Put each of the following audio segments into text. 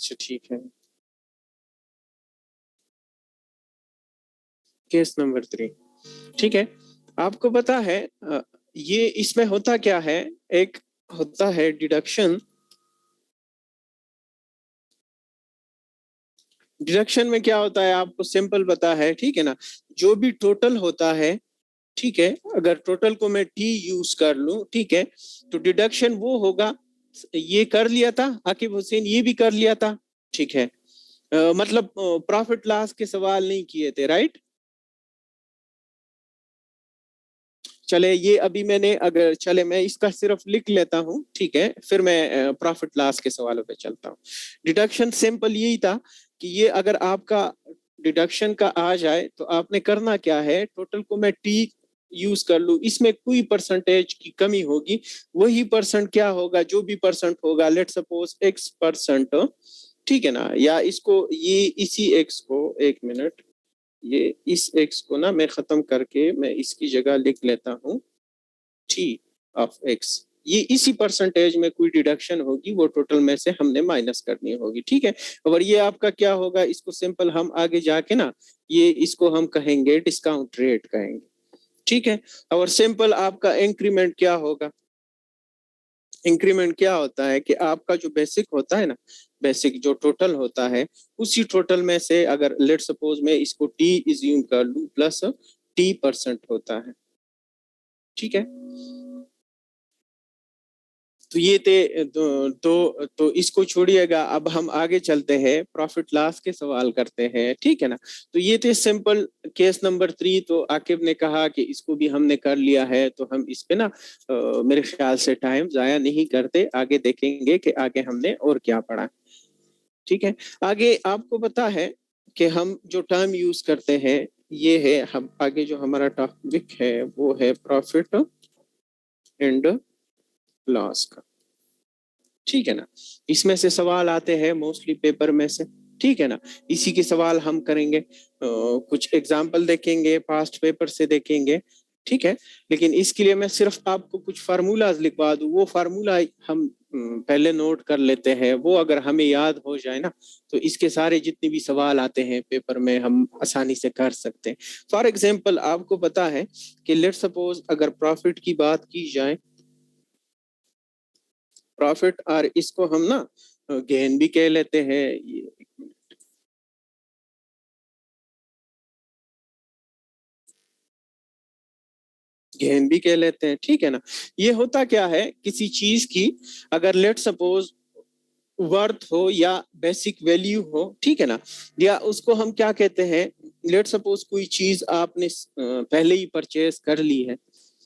अच्छा ठीक है, केस नंबर 3। ठीक है, आपको पता है ये इसमें होता क्या है, एक होता है डिडक्शन। डिडक्शन में क्या होता है आपको सिंपल पता है, ठीक है ना। जो भी टोटल होता है, ठीक है, अगर टोटल को मैं टी यूज कर लूं, ठीक है, तो डिडक्शन वो होगा। ये कर लिया था आकिब हुसैन, ये भी कर लिया था, ठीक है। मतलब प्रॉफिट लॉस के सवाल नहीं किए थे, राइट। चले ये अभी मैंने, अगर चले मैं इसका सिर्फ लिख लेता हूँ, ठीक है, फिर मैं प्रॉफिट लॉस के सवालों पे चलता हूँ। डिडक्शन सिंपल यही था कि ये अगर आपका डिडक्शन का आ जाए तो आपने करना क्या है, टोटल को मैं टी यूज कर लूँ, इसमें कोई परसेंटेज की कमी होगी, वही परसेंट क्या होगा, जो भी परसेंट होगा, लेट सपोज एक्स परसेंट, ठीक है ना। या इसको ये इसी एक्स को, एक मिनट, ये इस एक्स को ना मैं खत्म करके मैं इसकी जगह लिख लेता हूँ टी ऑफ एक्स। ये इसी परसेंटेज में कोई डिडक्शन होगी, वो टोटल में से हमने माइनस करनी होगी, ठीक है। और ये आपका क्या होगा, इसको सिंपल हम आगे जाके ना, ये इसको हम कहेंगे डिस्काउंट रेट कहेंगे, ठीक है। और सिंपल आपका इंक्रीमेंट क्या होगा, इंक्रीमेंट क्या होता है कि आपका जो बेसिक होता है ना, बेसिक जो टोटल होता है, उसी टोटल में से अगर लेट सपोज मैं इसको टी इज्यूम कर लूं प्लस टी परसेंट होता है, ठीक है। तो ये थे तो इसको छोड़िएगा, अब हम आगे चलते हैं, प्रॉफिट लॉस के सवाल करते हैं, ठीक है ना। तो ये थे सिंपल केस नंबर 3। तो आकिब ने कहा कि इसको भी हमने कर लिया है, तो हम इस पे ना मेरे ख्याल से टाइम जाया नहीं करते, आगे देखेंगे कि आगे हमने और क्या पढ़ा, ठीक है। आगे आपको पता है कि हम जो टर्म यूज करते हैं, ये है, हम आगे जो हमारा टॉपिक है वो है प्रॉफिट एंड लॉस का, ठीक है ना। इसमें से सवाल आते हैं मोस्टली पेपर में से, ठीक है ना। इसी के सवाल हम करेंगे, कुछ एग्जाम्पल देखेंगे, पास्ट पेपर से देखेंगे, ठीक है। लेकिन इसके लिए मैं सिर्फ आपको कुछ फार्मूलाज लिखवा दूं, वो फार्मूला हम पहले नोट कर लेते हैं, वो अगर हमें याद हो जाए ना, तो इसके सारे जितने भी सवाल आते हैं पेपर में हम आसानी से कर सकते हैं। फॉर एग्जाम्पल आपको पता है कि लेट सपोज अगर प्रॉफिट की बात की जाए, प्रॉफिट, और इसको हम ना गेन भी कह लेते हैं, गेन भी कह लेते हैं, ठीक है ना। ये होता क्या है, किसी चीज की अगर लेट सपोज वर्थ हो या बेसिक वैल्यू हो, ठीक है ना, या उसको हम क्या कहते हैं, लेट सपोज कोई चीज आपने पहले ही परचेज कर ली है,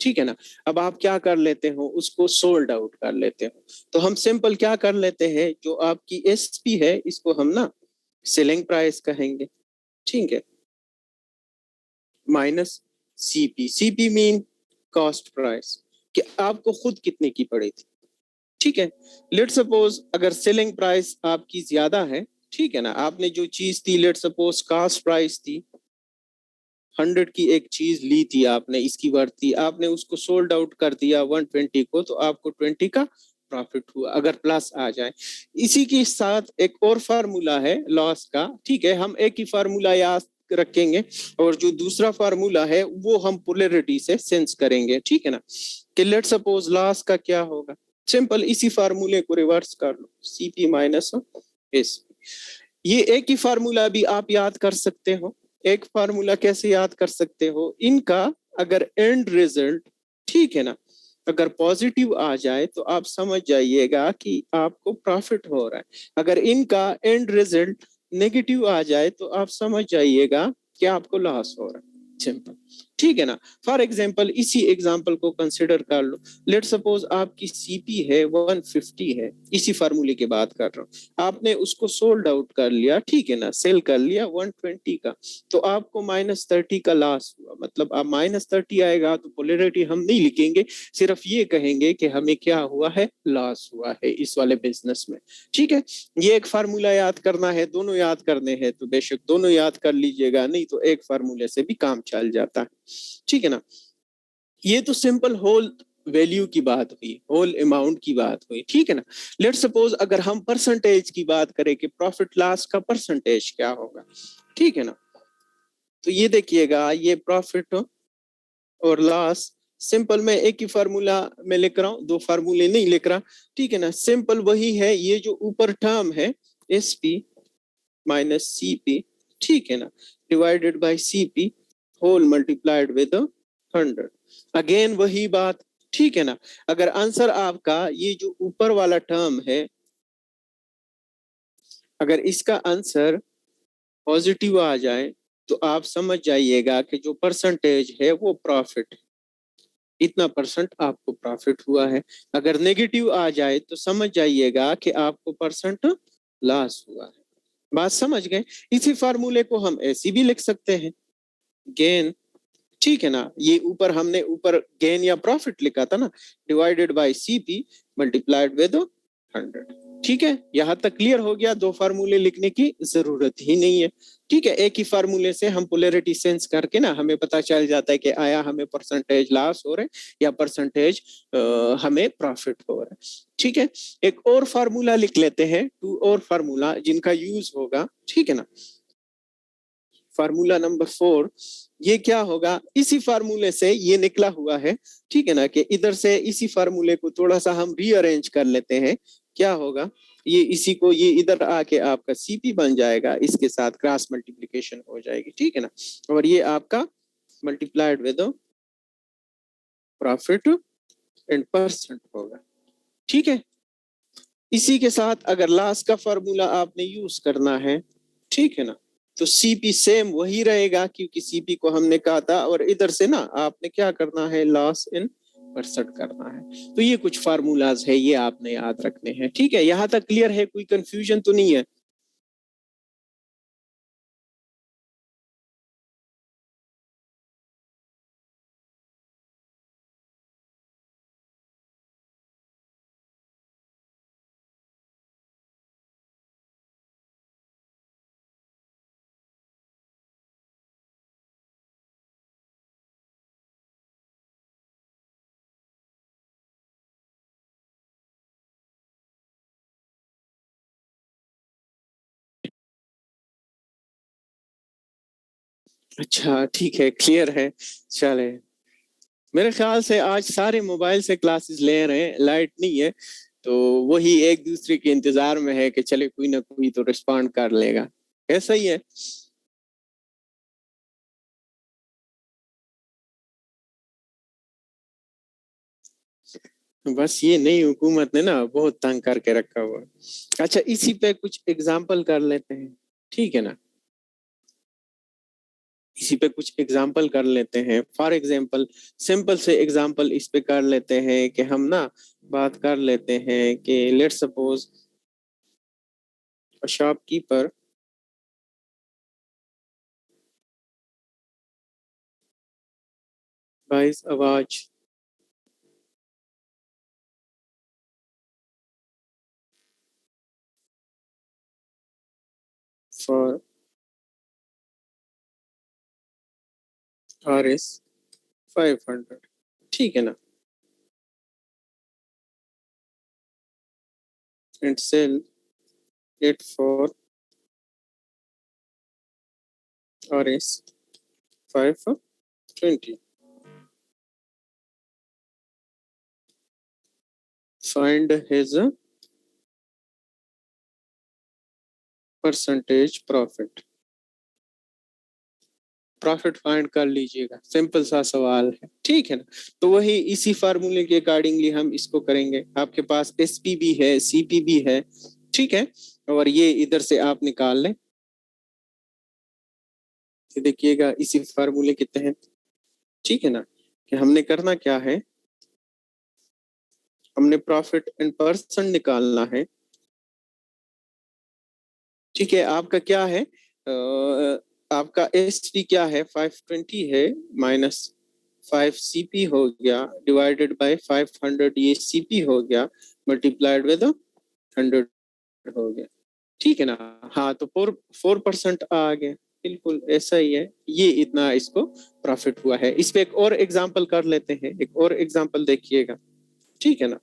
ठीक है ना। अब आप क्या कर लेते हो, उसको सोल्ड आउट कर लेते हो। तो हम सिंपल क्या कर लेते हैं, जो आपकी एसपी है इसको हम ना सेलिंग प्राइस कहेंगे, ठीक है, minus CP. CP mean cost price, कि आपको खुद कितने की पड़ी थी, ठीक है। लेट सपोज अगर सेलिंग प्राइस आपकी ज्यादा है, ठीक है ना, आपने जो चीज थी, लेट सपोज कॉस्ट प्राइस थी 100 की, एक चीज ली थी आपने, इसकी वर्थ थी, आपने उसको सोल्ड आउट कर दिया 120 को, तो आपको 20 का प्रॉफिट हुआ, अगर प्लस आ जाए। इसी के साथ एक और फार्मूला है लॉस का, ठीक है, हम एक ही फार्मूला याद रखेंगे, और जो दूसरा फार्मूला है वो हम पोलैरिटी से सेंस करेंगे, ठीक है ना। कि लेट सपोज लॉस का क्या होगा, सिंपल इसी फार्मूले को रिवर्स कर लो, सीपी माइनस एस। ये एक ही फार्मूला भी आप याद कर सकते हो। एक फार्मूला कैसे याद कर सकते हो, इनका अगर एंड रिजल्ट, ठीक है ना, अगर पॉजिटिव आ जाए तो आप समझ जाइएगा कि आपको प्रॉफिट हो रहा है, अगर इनका एंड रिजल्ट नेगेटिव आ जाए तो आप समझ जाइएगा कि आपको लॉस हो रहा है, सिंपल, ठीक है ना। फॉर एग्जाम्पल इसी एग्जाम्पल को कंसिडर कर लो, लेट सपोज आपकी सीपी है 150 है, इसी फार्मूले की बात कर रहा हूँ, आपने उसको सोल्ड आउट कर लिया, ठीक है ना, सेल कर लिया 120 का, तो आपको -30 का लॉस हुआ। मतलब आप -30 आएगा तो पोलैरिटी हम नहीं लिखेंगे, सिर्फ ये कहेंगे कि हमें क्या हुआ है, लॉस हुआ है इस वाले बिजनेस में, ठीक है। ये एक फार्मूला याद करना है, दोनों याद करने हैं तो बेशक दोनों याद कर लीजिएगा, नहीं तो एक फार्मूले से भी काम चल जाता है, ठीक है ना। ये तो सिंपल होल वैल्यू की बात हुई, होल अमाउंट की बात हुई, ठीक है ना। लेट सपोज अगर हम परसेंटेज की बात करें कि प्रॉफिट लॉस का परसेंटेज क्या होगा, ठीक है ना। तो ये देखिएगा, ये प्रॉफिट और लॉस सिंपल में एक ही फार्मूला में लिख रहा हूं, दो फार्मूले नहीं लिख रहा, ठीक है ना। सिंपल वही है, ये जो ऊपर टर्म है S P minus C P, ठीक है ना, divided by C P whole multiplied with 100। Again वही बात, ठीक है ना। अगर आंसर आपका ये जो ऊपर वाला टर्म है, अगर इसका आंसर पॉजिटिव आ जाए तो आप समझ जाइएगा कि जो परसेंटेज है वो प्रॉफिट, इतना परसेंट आपको प्रॉफिट हुआ है। अगर नेगेटिव आ जाए तो समझ जाइएगा कि आपको परसेंट लॉस हुआ है। बात समझ गए। इसी फार्मूले को हम ऐसे भी लिख सकते हैं, गेन, ठीक है ना। ये ऊपर हमने ऊपर गेन या प्रॉफिट लिखा था ना, divided bye CP multiplied with 100, ठीक है। यहां तक क्लियर हो गया, दो फार्मूले लिखने की जरूरत ही नहीं है, ठीक है। एक ही फार्मूले से हम पोलैरिटी सेंस करके ना हमें पता चल जाता है कि आया हमें परसेंटेज लॉस हो रहा है या परसेंटेज हमें प्रॉफिट हो रहा है, ठीक है। एक और फार्मूला लिख लेते हैं, टू और फार्मूला जिनका यूज होगा, ठीक है ना। फार्मूला नंबर 4, ये क्या होगा, इसी फार्मूले से ये निकला हुआ है, ठीक है ना। कि इधर से इसी फार्मूले को थोड़ा सा हम रीअरेंज कर लेते हैं, क्या होगा, ये इसी को ये इधर आके आपका सीपी बन जाएगा, इसके साथ क्रॉस मल्टीप्लिकेशन हो जाएगी, ठीक है ना। और ये आपका multiplied with profit and percent होगा, ठीक है। इसी के साथ अगर लास्ट का फार्मूला आपने यूज करना है, ठीक है ना, तो सीपी सेम वही रहेगा क्योंकि सीपी को हमने कहा था, और इधर से ना आपने क्या करना है, लॉस इन परसेंट करना है। तो ये कुछ फार्मूलाज है, ये आपने याद रखने हैं, ठीक है। यहां तक क्लियर है, कोई कंफ्यूजन तो नहीं है। अच्छा ठीक है, क्लियर है, चले। मेरे ख्याल से आज सारे मोबाइल से क्लासेस ले रहे हैं, लाइट नहीं है, तो वही एक दूसरे के इंतजार में है कि चले कोई ना कोई तो रिस्पॉन्ड कर लेगा, ऐसा ही है। बस ये नई हुकूमत ने ना बहुत तंग करके रखा हुआ है। अच्छा, इसी पे कुछ एग्जाम्पल कर लेते हैं, ठीक है ना। इसी पे कुछ एग्जाम्पल कर लेते हैं, फॉर एग्जाम्पल सिंपल से एग्जाम्पल इस पे कर लेते हैं कि हम ना बात कर लेते हैं कि let suppose shopkeeper buys a watch for RS 500, ठीक है ना, and sell it for RS 520, find his percentage profit. Profit find कर लीजिएगा, सिंपल सा सवाल है, ठीक है ना। तो वही इसी फार्मूले के अकॉर्डिंगली हम इसको करेंगे। आपके पास एसपी भी है, सीपी भी है, ठीक है, और ये इधर से आप निकाल लें। ये देखिएगा इसी फार्मूले के तहत, ठीक है ना, कि हमने करना क्या है, हमने प्रॉफिट इन परसेंट निकालना है, ठीक है। आपका क्या है, आपका एसपी क्या है, 520 है, माइनस 5 CP हो गया, डिवाइडेड बाय 500, ये CP हो गया, मल्टीप्लाइड विद 100 हो गया, ठीक है ना। हाँ, तो 4% आ गया, बिल्कुल ऐसा ही है, ये इतना इसको प्रॉफिट हुआ है। इस पे एक और एग्जांपल कर लेते हैं, एक और एग्जांपल देखिएगा, ठीक है ना।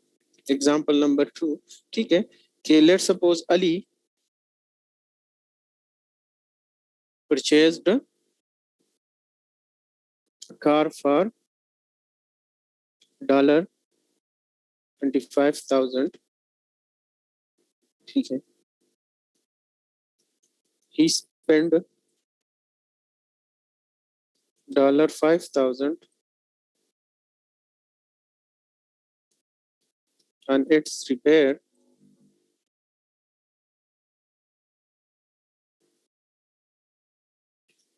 एग्जांपल नंबर 2, ठीक है, कि let suppose Ali purchased car for $25,000, ठीक है। ही spend $5,000 on its repair,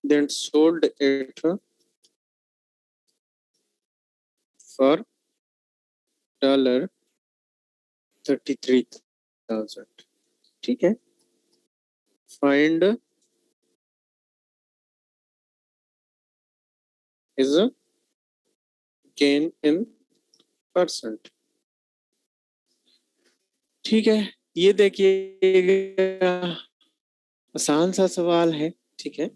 then sold it for $33,000, ठीक है। Find is gain in percent, ठीक है। ये देखिएगा आसान सा सवाल है, ठीक है।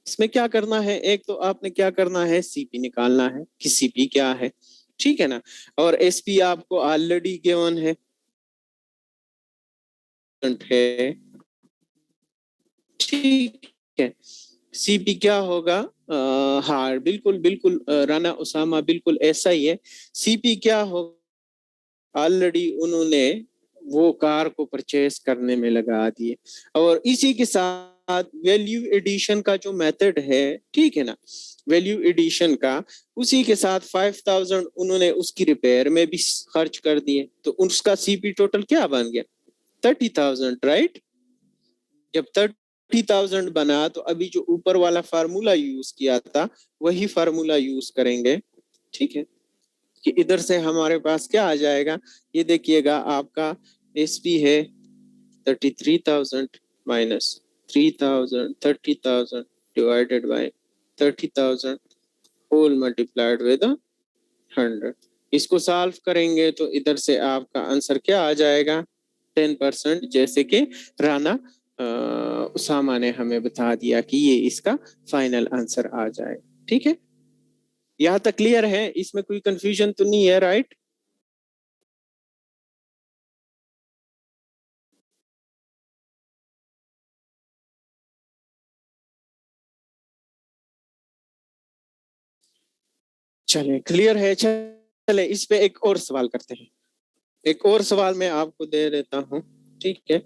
इसमें क्या करना है, एक तो आपने क्या करना है, सीपी निकालना है कि सीपी क्या है, ठीक है ना। और एसपी आपको ऑलरेडी गिवन है, ठीक है। सीपी क्या होगा, हाँ बिल्कुल बिल्कुल राना उसामा, बिल्कुल ऐसा ही है। सीपी क्या होगा, ऑलरेडी उन्होंने वो कार को परचेस करने में लगा दिए, और इसी के साथ वैल्यू एडिशन का जो मेथड है, ठीक है ना, वैल्यू एडिशन का, उसी के साथ 5,000 उन्होंने उसकी रिपेयर में भी खर्च कर दिए, तो उसका सीपी टोटल क्या बन गया, 30,000, राइट। जब 30,000 बना तो अभी जो ऊपर वाला फार्मूला यूज किया था वही फार्मूला यूज करेंगे, ठीक है। कि इधर से हमारे पास क्या आ जाएगा, ये देखिएगा आपका एसपी है 33,000 minus 3,000, 30,000 divided by 30,000 whole multiplied with 100। इसको सॉल्व करेंगे तो इधर से आपका आंसर क्या आ जाएगा, 10%, जैसे कि राना उसामा ने हमें बता दिया कि ये इसका फाइनल आंसर आ जाए, ठीक है। यहाँ तक क्लियर है, इसमें कोई कंफ्यूजन तो नहीं है, राइट। चले क्लियर है, चले इस पे एक और सवाल करते हैं। एक और सवाल मैं आपको दे देता हूँ, ठीक है।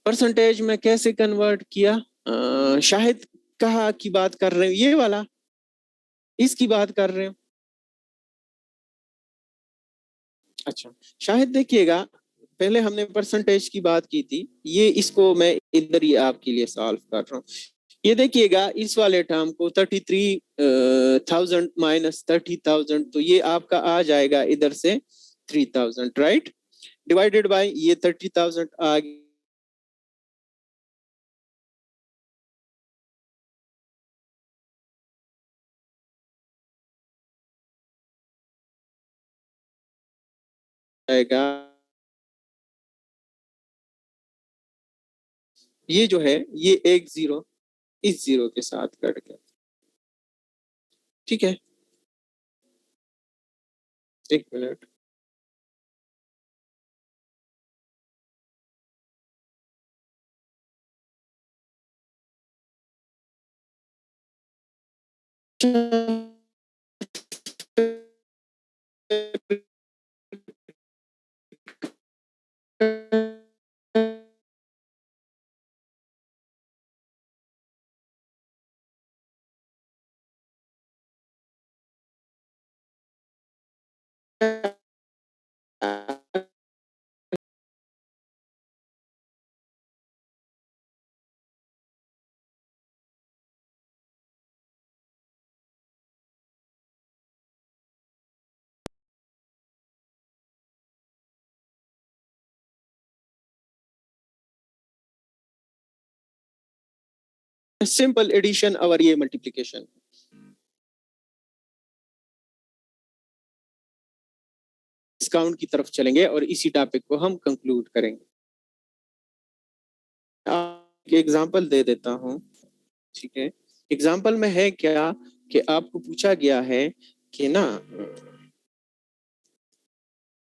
परसेंटेज में कैसे कन्वर्ट किया, शाहिद कहा की बात कर रहे हो, ये वाला, इसकी बात कर रहे हो। अच्छा, शाहिद देखिएगा, पहले हमने परसेंटेज की बात की थी, ये इसको मैं इधर ही आपके लिए सॉल्व कर रहा हूँ। ये देखिएगा इस वाले टर्म को 33,000 माइनस 30,000, तो ये आपका आ जाएगा इधर से 3,000, राइट। डिवाइडेड बाय ये 30,000 आ जाएगा, ये जो है ये एक जीरो इस जीरो के साथ कट गया, ठीक है। एक मिनट, सिंपल एडिशन और ये मल्टीप्लिकेशन, डिस्काउंट की तरफ चलेंगे और इसी टॉपिक को हम कंक्लूड करेंगे। एग्जाम्पल दे देता हूँ, ठीक है। एग्जाम्पल में है क्या कि आपको पूछा गया है कि ना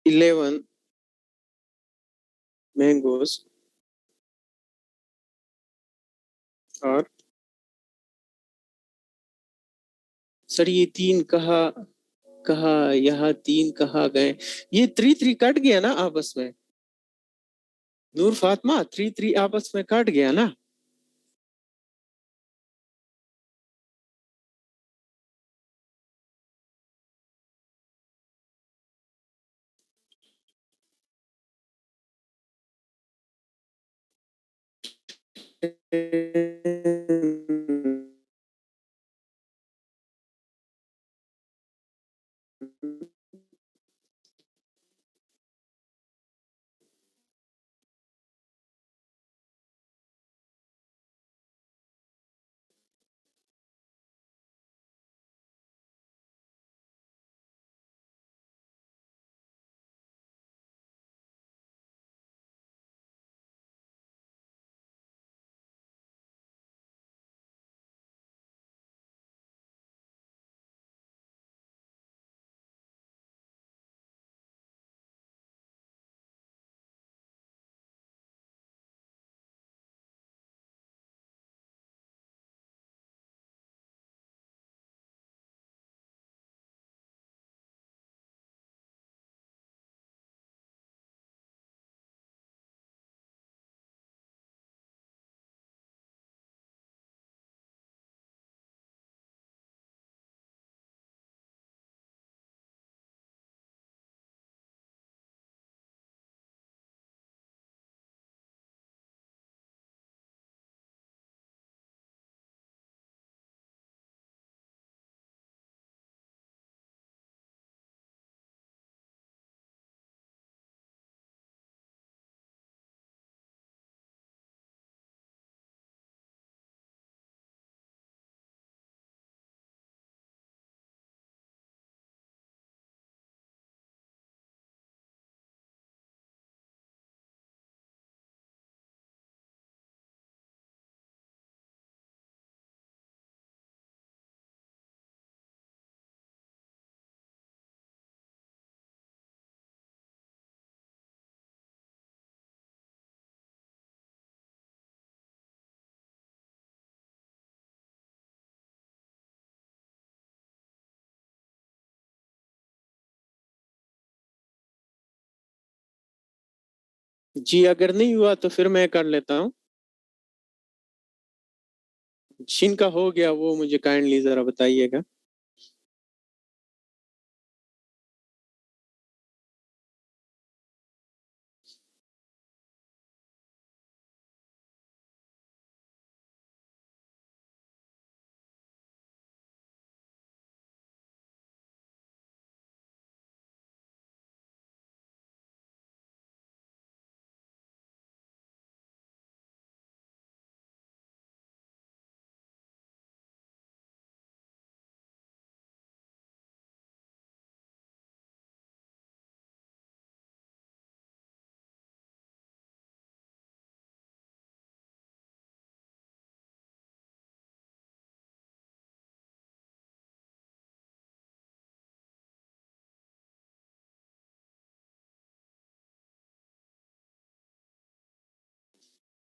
11 मैंगोज और सर ये तीन कहाँ कहाँ यहाँ तीन कहाँ गए, ये 3 3 कट गया ना आपस में, नूर फातिमा 3 3 आपस में कट गया ना। जी अगर नहीं हुआ तो फिर मैं कर लेता हूँ। जिनका हो गया वो मुझे काइंडली जरा बताइएगा।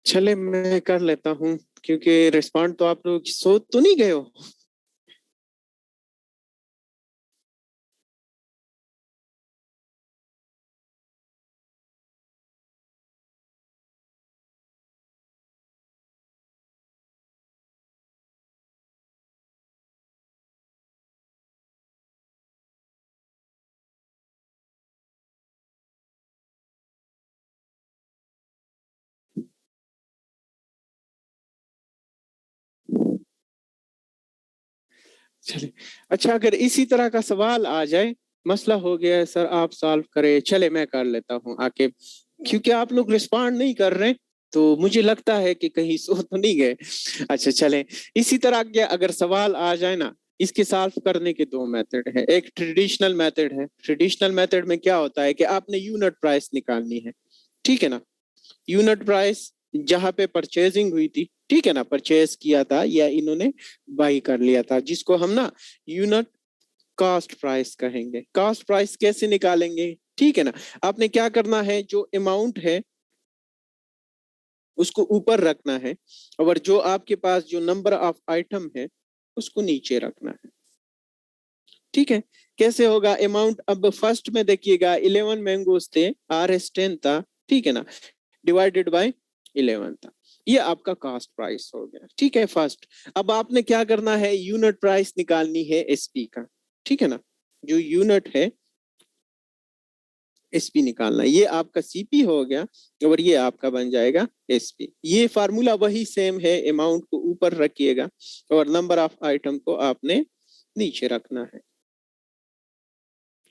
चले मैं कर लेता हूँ, क्योंकि रिस्पॉन्ड तो आप लोग सो तो नहीं गए हो। चले अच्छा, अगर इसी तरह का सवाल आ जाए, मसला हो गया है सर आप सॉल्व करें, चले मैं कर लेता हूँ आके, क्योंकि आप लोग रिस्पॉन्ड नहीं कर रहे तो मुझे लगता है कि कहीं सो तो नहीं गए। अच्छा चले, इसी तरह के अगर सवाल आ जाए ना, इसके सॉल्व करने के दो मेथड है। एक ट्रेडिशनल मेथड है, ट्रेडिशनल मेथड में क्या होता है कि आपने यूनिट प्राइस निकालनी है, ठीक है ना। यूनिट प्राइस जहां पे परचेजिंग हुई थी, ठीक है ना, परचेज किया था या इन्होंने बाई कर लिया था, जिसको हम ना यूनिट कॉस्ट प्राइस कहेंगे। कॉस्ट प्राइस कैसे निकालेंगे, ठीक है ना, आपने क्या करना है, जो अमाउंट है उसको ऊपर रखना है और जो आपके पास जो नंबर ऑफ आइटम है उसको नीचे रखना है। ठीक है, कैसे होगा अमाउंट, अब फर्स्ट में देखिएगा 11 मैंगोज थे, RS 10 था, ठीक है ना, डिवाइडेड बाय 11 था, ये आपका कॉस्ट प्राइस हो गया। ठीक है फर्स्ट, अब आपने क्या करना है, यूनिट प्राइस निकालनी है एसपी का, ठीक है ना, जो यूनिट है एसपी निकालना है, ये आपका सीपी हो गया और ये आपका बन जाएगा एसपी। ये फार्मूला वही सेम है, अमाउंट को ऊपर रखिएगा और नंबर ऑफ आइटम को आपने नीचे रखना है।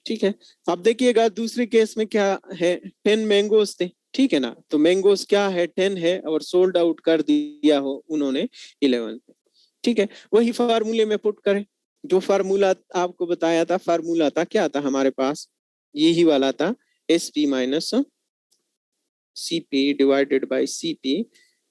ठीक है, अब देखिएगा दूसरे केस में क्या है, 10 मैंगोज थे, ठीक है ना, तो मैंगोज क्या है 10 है और सोल्ड आउट कर दिया हो उन्होंने 11 पे। ठीक है, वही फार्मूले में पुट करें, जो फार्मूला आपको बताया था, फार्मूला था क्या था हमारे पास, यही वाला था, S P minus CP divided by CP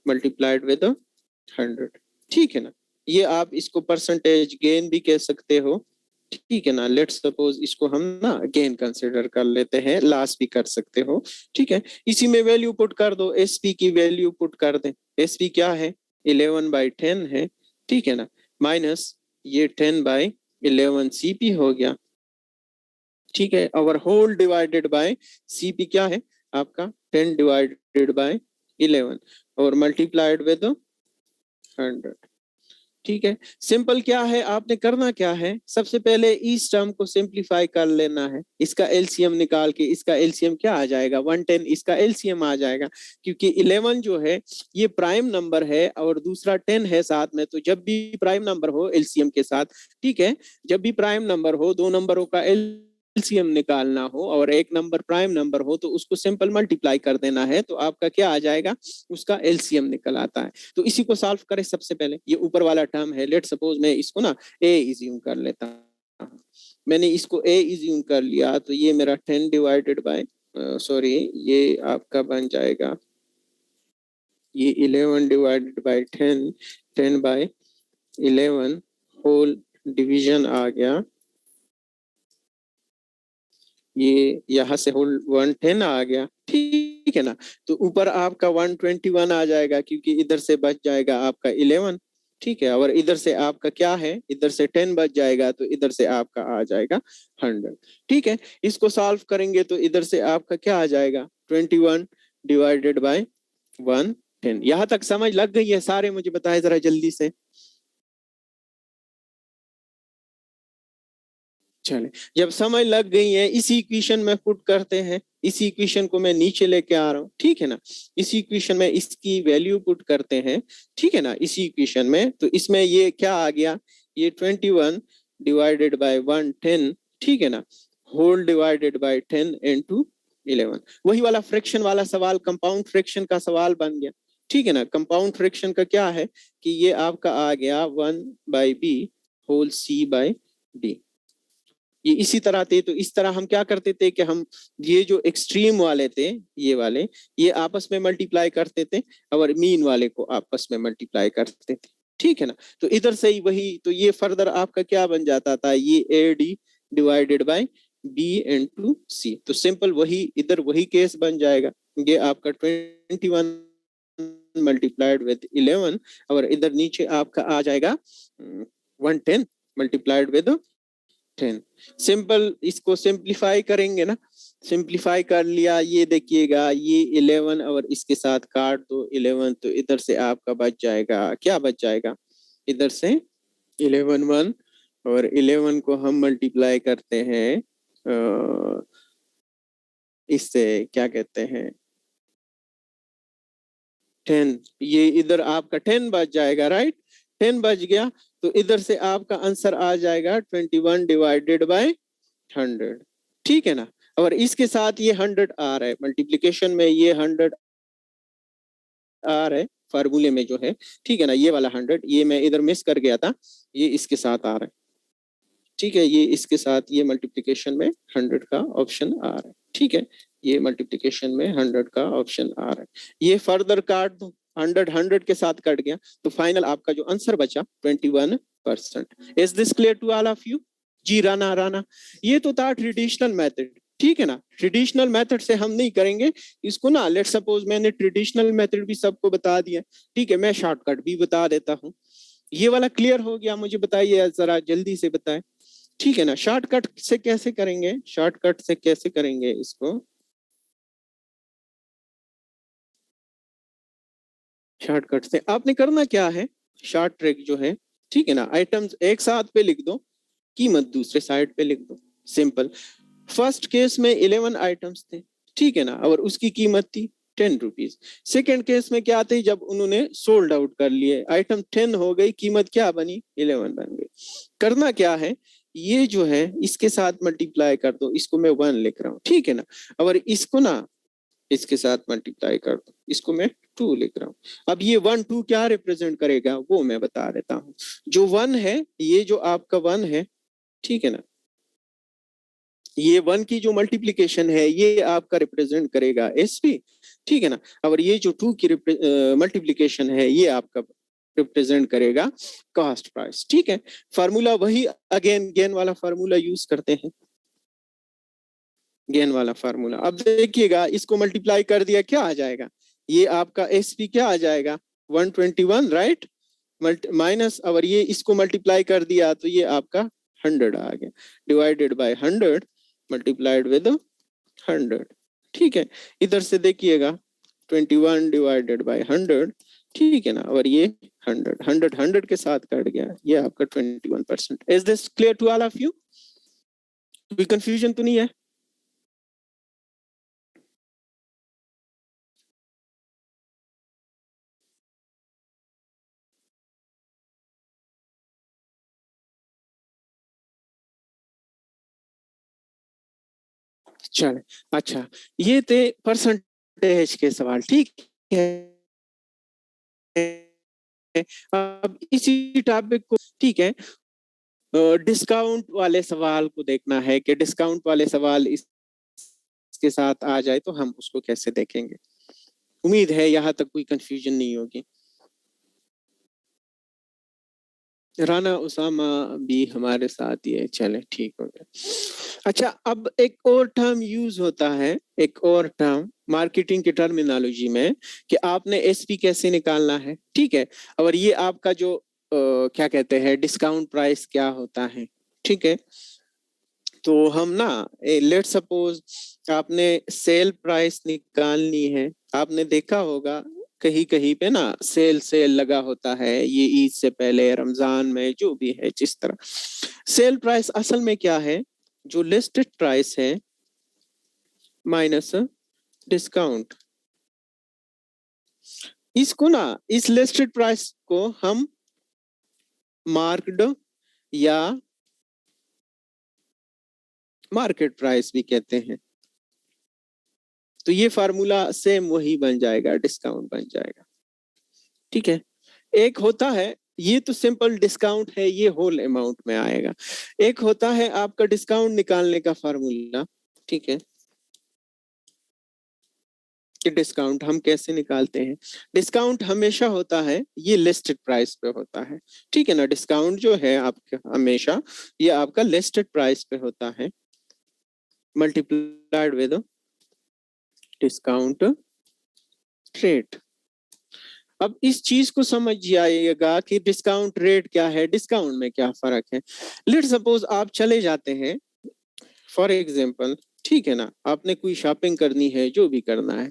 multiplied with 100। ठीक है ना, ये आप इसको परसेंटेज गेन भी कह सकते हो, ठीक है ना, लेट्स सपोज इसको हम ना गेन कंसिडर कर लेते हैं, लॉस भी कर सकते हो। ठीक है, इसी में वैल्यू पुट कर दो, एसपी की वैल्यू पुट कर दें, एसपी क्या है 11/10 है, ठीक है ना, माइनस ये 10/11 सीपी हो गया। ठीक है, और होल डिवाइडेड बाय सीपी क्या है आपका 10 डिवाइडेड बाय 11 और मल्टीप्लाइड विद 100। ठीक है, सिंपल क्या है, आपने करना क्या है, सबसे पहले इस टर्म को सिंप्लीफाई कर लेना है, इसका एलसीएम निकाल के, इसका एलसीएम क्या आ जाएगा 110, इसका एलसीएम आ जाएगा, क्योंकि 11 जो है ये प्राइम नंबर है और दूसरा 10 है साथ में, तो जब भी प्राइम नंबर हो एलसीएम के साथ, ठीक है, जब भी प्राइम नंबर हो, दो नंबरों का एलसीएम निकालना हो और एक नंबर प्राइम नंबर हो तो उसको सिंपल मल्टीप्लाई कर देना है, तो आपका क्या आ जाएगा, उसका एलसीएम निकल आता है। तो इसी को सॉल्व करें, सबसे पहले ये ऊपर वाला टर्म है, लेट सपोज मैं इसको ना ए इज्यूम कर लेता हूं, मैंने इसको ए इज्यूम कर लिया, तो ये मेरा 10 डिवाइडेड बाय सॉरी ये आपका बन जाएगा, ये 11 डिवाइडेड बाय 10, 10/11 होल डिवीजन आ गया, ये यहाँ से होल 110 आ गया, ठीक है ना, तो ऊपर आपका 121 आ जाएगा क्योंकि इधर से बच जाएगा आपका 11, ठीक है, और इधर से आपका क्या है, इधर से 10 बच जाएगा तो इधर से आपका आ जाएगा 100। ठीक है, इसको सॉल्व करेंगे तो इधर से आपका क्या आ जाएगा 21 डिवाइडेड बाय 110। यहाँ तक समझ लग गई है, सारे मुझे बताए जरा जल्दी से। चले, जब समझ लग गई है, इसी इक्वेशन में पुट करते हैं, इसी इक्वेशन को मैं नीचे लेके आ रहा हूँ, ठीक है ना, इसी इक्वेशन में इसकी वैल्यू पुट करते हैं, ठीक है ना, इसी इक्वेशन में, तो इसमें ये क्या आ गया, ये 21 डिवाइडेड बाय 110, ठीक है ना, होल डिवाइडेड बाय 10 इनटू 11, वही वाला फ्रैक्शन वाला सवाल, कंपाउंड फ्रैक्शन का सवाल बन गया। ठीक है ना, कंपाउंड फ्रैक्शन का क्या है कि ये आपका आ गया 1/b होल c/d, ये इसी तरह थे, तो इस तरह हम क्या करते थे कि हम ये जो एक्सट्रीम वाले थे, ये वाले, ये आपस में मल्टीप्लाई करते थे और मीन वाले को आपस में मल्टीप्लाई करते थे। ठीक है ना, तो इधर से ही वही, तो ये फर्दर आपका क्या बन जाता था, ये AD divided by B into C, तो सिंपल वही इधर वही केस बन जाएगा, ये आपका 21 मल्टीप्लाइड विद 11 और इधर नीचे आपका आ जाएगा 110 मल्टीप्लाइड विद 10। सिंपल, इसको सिंप्लीफाई करेंगे ना, सिंप्लीफाई कर लिया, ये देखिएगा ये 11 और इसके साथ काट दो 11, तो इधर से आपका बच जाएगा, क्या बच जाएगा, इधर से 11 1 और 11 को हम मल्टीप्लाई करते हैं इससे, क्या कहते हैं 10, ये इधर आपका 10 बच जाएगा, राइट, 10 बच गया, तो इधर से आपका आंसर आ जाएगा 21 डिवाइडेड बाय 100। ठीक है ना, और इसके साथ ये 100 आ रहा है, मल्टीप्लीकेशन में ये 100 आ रहा है फार्मूले में जो है, ठीक है ना, ये वाला 100 ये मैं इधर मिस कर गया था, ये इसके साथ आ रहा है, ठीक है, ये इसके साथ ये मल्टीप्लीकेशन में 100 का ऑप्शन आ रहा है। ठीक है, ये मल्टीप्लिकेशन में 100 का ऑप्शन आ रहा है। ये फर्दर काट दो, 100 के साथ कट गया, तो फाइनल आपका जो आंसर बचा 21%। Is this clear to all of you? जी राना राना, ये तो था ट्रेडिशनल मेथड, ठीक है ना। ट्रेडिशनल मेथड से हम नहीं करेंगे इसको ना। लेट सपोज मैंने ट्रेडिशनल मेथड भी सबको बता दिया, ठीक है, मैं शॉर्टकट भी बता देता हूँ। ये वाला क्लियर हो गया? मुझे बताइए जरा जल्दी से बताएं। ठीक है ना, शॉर्टकट से कैसे करेंगे, शॉर्टकट से कैसे करेंगे इसको? शॉर्टकट से आपने करना क्या है, शॉर्ट ट्रिक जो है, ठीक है ना, आइटम्स एक साथ पे लिख दो, कीमत दूसरे साइड पे लिख दो, सिंपल। फर्स्ट केस में 11 आइटम्स थे, ठीक है ना, और उसकी कीमत थी 10 रुपीज। सेकेंड केस में क्या थे, जब उन्होंने सोल्ड आउट कर लिए, आइटम 10 हो गई, कीमत क्या बनी, 11 बन गई। करना क्या है, ये जो है इसके साथ मल्टीप्लाई कर दो, इसको मैं 1 लिख रहा हूँ, ठीक है ना, और इसको ना इसके साथ मल्टीप्लाई कर दो, इसको मैं 2 लिख रहा हूँ। अब ये 1 2 क्या रिप्रेजेंट करेगा वो मैं बता देता हूँ। जो 1 है, ये जो आपका 1 है, ठीक है ना, ये 1 की जो मल्टीप्लीकेशन है ये आपका रिप्रेजेंट करेगा एसपी, ठीक है ना, और ये जो 2 की मल्टीप्लीकेशन है ये आपका रिप्रेजेंट करेगा कॉस्ट प्राइस, ठीक है। फार्मूला वही, अगेन गेन वाला फार्मूला यूज करते हैं, गेन वाला फार्मूला। अब देखिएगा, इसको मल्टीप्लाई कर दिया क्या आ जाएगा, ये आपका एसपी क्या आ जाएगा, 121, राइट, माइनस, और ये इसको मल्टीप्लाई कर दिया तो ये आपका 100 आ गया, डिवाइडेड बाय 100 मल्टीप्लाइड विद 100, ठीक है। इधर से देखिएगा 21 डिवाइडेड बाय 100, ठीक है ना, और ये 100 के साथ कट गया, ये आपका 21%। Is this clear to all of you? कोई कंफ्यूजन तो नहीं है? चले, अच्छा, ये थे परसेंटेज के सवाल, ठीक है। अब इसी टॉपिक को, ठीक है, डिस्काउंट वाले सवाल को देखना है कि डिस्काउंट वाले सवाल इसके साथ आ जाए तो हम उसको कैसे देखेंगे। उम्मीद है यहाँ तक कोई कंफ्यूजन नहीं होगी। राना उसामा भी हमारे साथ ही है, चले ठीक हो गया। अच्छा, अब एक और टर्म यूज होता है, एक और टर्म मार्केटिंग की टर्मिनोलॉजी में, कि आपने एसपी कैसे निकालना है, ठीक है, और ये आपका जो क्या कहते हैं डिस्काउंट प्राइस क्या होता है, ठीक है। तो हम ना, लेट सपोज आपने सेल प्राइस निकालनी है, आपने देखा होगा कहीं कहीं पे ना सेल सेल लगा होता है, ये ईद से पहले, रमजान में, जो भी है, जिस तरह सेल प्राइस असल में क्या है, जो लिस्टेड प्राइस है माइनस डिस्काउंट। इसको ना, इस लिस्टेड प्राइस को हम मार्क्ड या मार्केट प्राइस भी कहते हैं। तो ये फार्मूला सेम वही बन जाएगा, डिस्काउंट बन जाएगा, ठीक है। एक होता है, ये तो सिंपल डिस्काउंट है, ये होल अमाउंट में आएगा। एक होता है आपका डिस्काउंट निकालने का फार्मूला, ठीक है, कि डिस्काउंट हम कैसे निकालते हैं। डिस्काउंट हमेशा होता है, ये लिस्टेड प्राइस पे होता है, ठीक है ना। डिस्काउंट जो है आपका हमेशा ये आपका लिस्टेड प्राइस पे होता है, मल्टीप्लाइड विद डिस्काउंट रेट। अब इस चीज को समझ आइएगा कि डिस्काउंट रेट क्या है, डिस्काउंट में क्या फर्क है। लेट सपोज आप चले जाते हैं, फॉर एग्जाम्पल, ठीक है ना, आपने कोई शॉपिंग करनी है, जो भी करना है,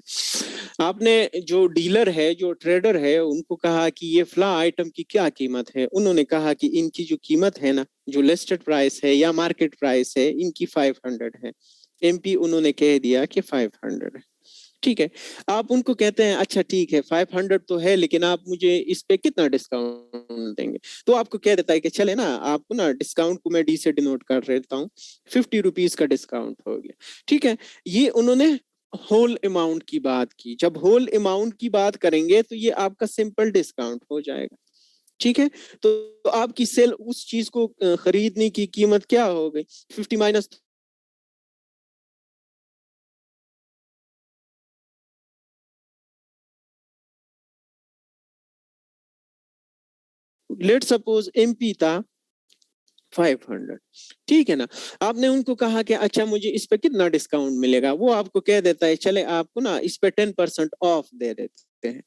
आपने जो डीलर है, जो ट्रेडर है, उनको कहा कि ये फ्ला आइटम की क्या कीमत है, उन्होंने कहा कि इनकी जो कीमत है ना, जो लिस्टेड प्राइस है या मार्केट प्राइस है, इनकी 500 है। एमपी उन्होंने कह दिया कि 500 है, ठीक है। आप उनको कहते हैं अच्छा ठीक है 500 तो है, लेकिन आप मुझे इस पे कितना डिस्काउंट देंगे। तो आपको कह देता है कि चले ना, आपको ना डिस्काउंट को मैं डी से डिनोट कर देता हूँ, 50 रुपीज का डिस्काउंट हो गया, ठीक है। ये उन्होंने होल अमाउंट की बात की, जब होल अमाउंट की बात करेंगे तो ये आपका सिंपल डिस्काउंट हो जाएगा, ठीक है। तो आपकी सेल, उस चीज को खरीदने की कीमत क्या हो गई, 50 माइनस लेट सपोज एमपी था 500, ठीक है ना। आपने उनको कहा कि अच्छा मुझे इस पे कितना डिस्काउंट मिलेगा, वो आपको कह देता है चले आपको ना इस पे 10% ऑफ दे देते हैं।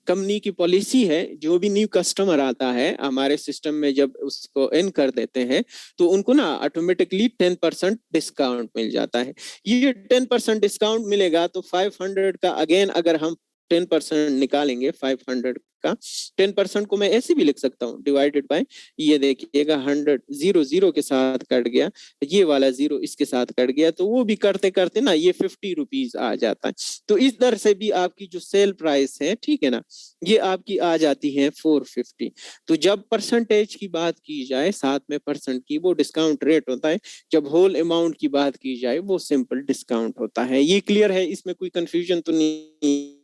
कंपनी की पॉलिसी है, जो भी न्यू कस्टमर आता है हमारे सिस्टम में जब उसको इन कर देते हैं तो उनको ना ऑटोमेटिकली 10% डिस्काउंट मिल जाता है। ये 10% डिस्काउंट मिलेगा तो 500 का अगेन अगर हम 10% निकालेंगे 500 का, 10% को मैं ऐसे भी लिख सकता हूँ डिवाइडेड बाय, ये देखिएगा 100 जीरो जीरो के साथ कट गया, ये वाला जीरो इसके साथ कट गया, तो वो भी करते करते ना ये 50 रुपीज आ जाता है। तो इस दर से भी आपकी जो सेल प्राइस है, ठीक है ना, ये आपकी आ जाती है 450। तो जब परसेंटेज की बात की जाए साथ में परसेंट की, वो डिस्काउंट रेट होता है। जब होल अमाउंट की बात की जाए वो सिंपल डिस्काउंट होता है। ये क्लियर है, इसमें कोई कंफ्यूजन तो नहीं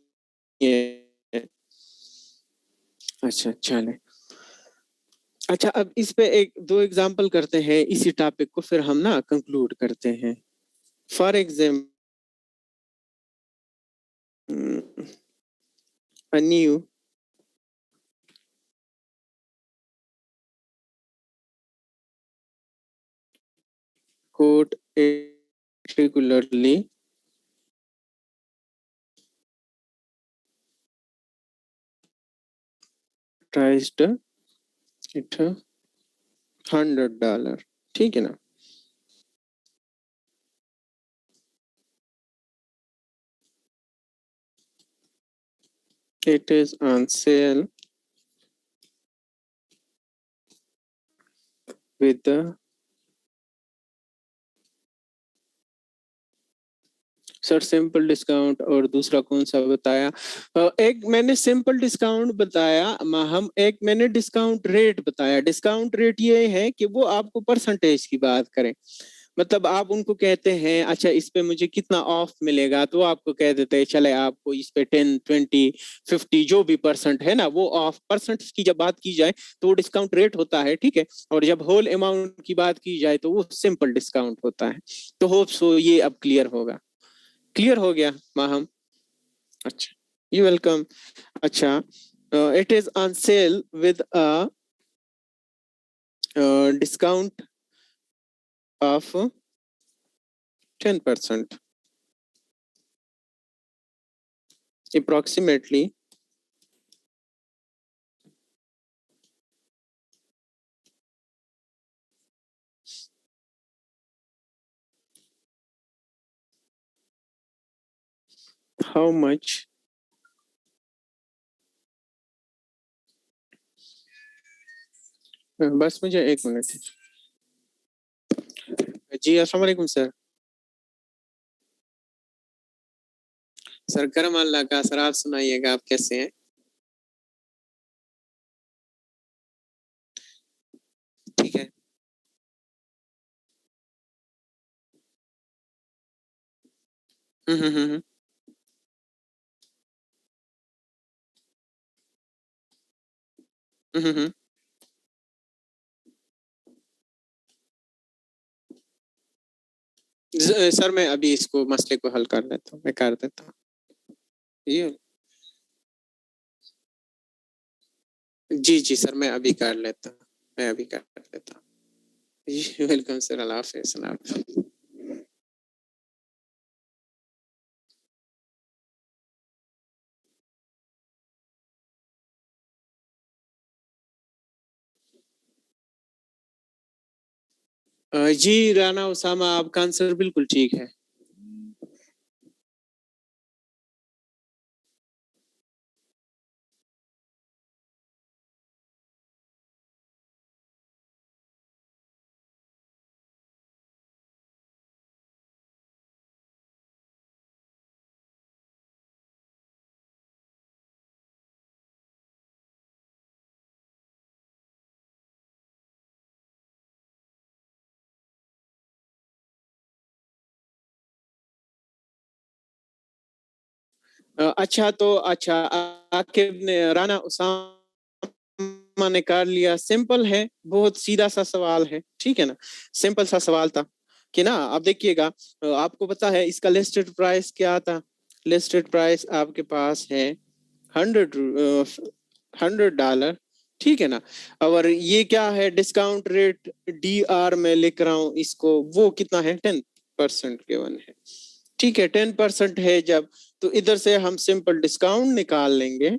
है? अच्छा चले, अच्छा अब इस पे एक दो एग्जांपल करते हैं इसी टॉपिक को, फिर हम ना कंक्लूड करते हैं। For example a new quote particularly priced at $100, ठीक है ना। It is on sale with the, sir simple discount और दूसरा कौन सा बताया? एक मैंने सिंपल डिस्काउंट बताया, हम एक मैंने डिस्काउंट रेट बताया। डिस्काउंट रेट ये है कि वो आपको परसेंटेज की बात करें, मतलब आप उनको कहते हैं अच्छा इस पे मुझे कितना ऑफ मिलेगा, तो आपको कह देते हैं चले आपको इस पे 10 20 50 जो भी परसेंट है ना वो ऑफ। परसेंट की जब बात की जाए तो वो डिस्काउंट रेट होता है, ठीक है। और जब होल अमाउंट की बात की जाए तो वो सिंपल डिस्काउंट होता है। तो होप सो ये अब क्लियर होगा। क्लियर हो गया माहम? अच्छा, यू वेलकम। अच्छा, it is on sale with a discount of 10% approximately how much बस मुझे एक मिनट। जी अस्सलाम वालेकुम सर। सर करम अल्लाह का, सर आप सुनाइएगा, आप कैसे हैं? ठीक है। हम्म। हम्म। सर मैं अभी इसको मसले को हल कर लेता हूँ, मैं कर देता हूँ ये। जी जी सर मैं अभी कर लेता हूँ, मैं अभी कर लेता हूँ। जी वेलकम सर, अल्लाह हाफिज़, अल्लाह हाफिज़। जी राना उसामा, आपका आंसर बिल्कुल ठीक है। अच्छा तो अच्छा, आकिब ने, राना उसामा ने कर लिया। सिंपल है, बहुत सीधा सा सवाल है, ठीक है ना। सिंपल सा सवाल था कि ना, आप देखिएगा आपको पता है इसका लिस्टेड प्राइस क्या था। लिस्टेड प्राइस आपके पास है 100 $100, ठीक है ना। और ये क्या है, डिस्काउंट रेट DR में लिख रहा हूं इसको, वो कितना है, 10% गिवन है। ठीक है, 10% है जब, तो इधर से हम सिंपल डिस्काउंट निकाल लेंगे।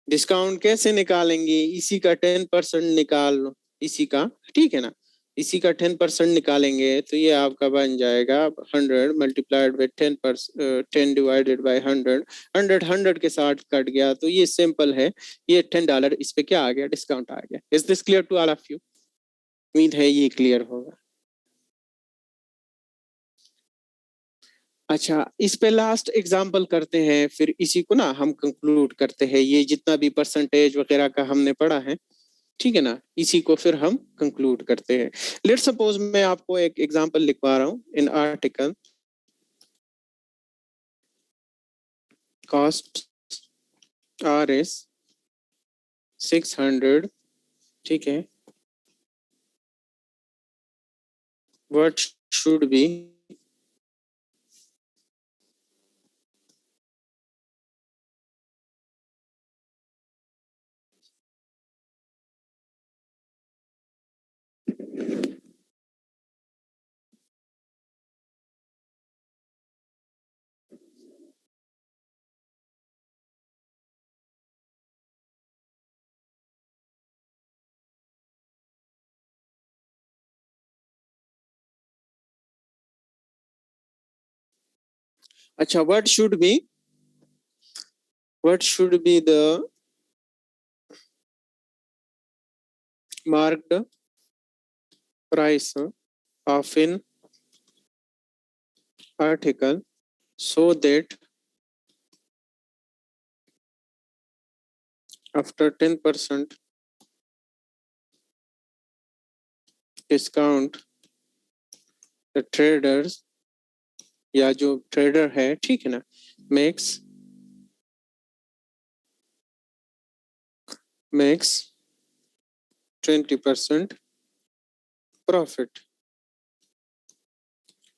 डिस्काउंट कैसे निकालेंगे, इसी का 10% निकाल लो, इसी का, ठीक है ना, इसी का 10% निकालेंगे तो ये आपका बन जाएगा 100 मल्टीप्लाइड बाई 10%, 10 डिवाइडेड बाई 100, 100 के साथ कट गया, तो ये सिंपल है, ये $10 इस पे क्या आ गया, डिस्काउंट आ गया। Is this clear to all of you? उम्मीद है ये क्लियर होगा। अच्छा, इस पे लास्ट एग्जांपल करते हैं, फिर इसी को ना हम कंक्लूड करते हैं, ये जितना भी परसेंटेज वगैरह का हमने पढ़ा है, ठीक है ना, इसी को फिर हम कंक्लूड करते हैं। लेट्स सपोज मैं आपको एक एग्जांपल लिखवा रहा हूं in article, cost R S 600, ठीक है, व्हाट शुड बी अच्छा, what should be the marked price of in article so that after 10% discount the traders या जो ट्रेडर है, ठीक है ना, makes 20% प्रॉफिट।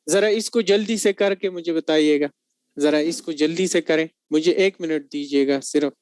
जरा इसको जल्दी से करके मुझे बताइएगा, जरा इसको जल्दी से करें, मुझे 1 मिनट दीजिएगा सिर्फ।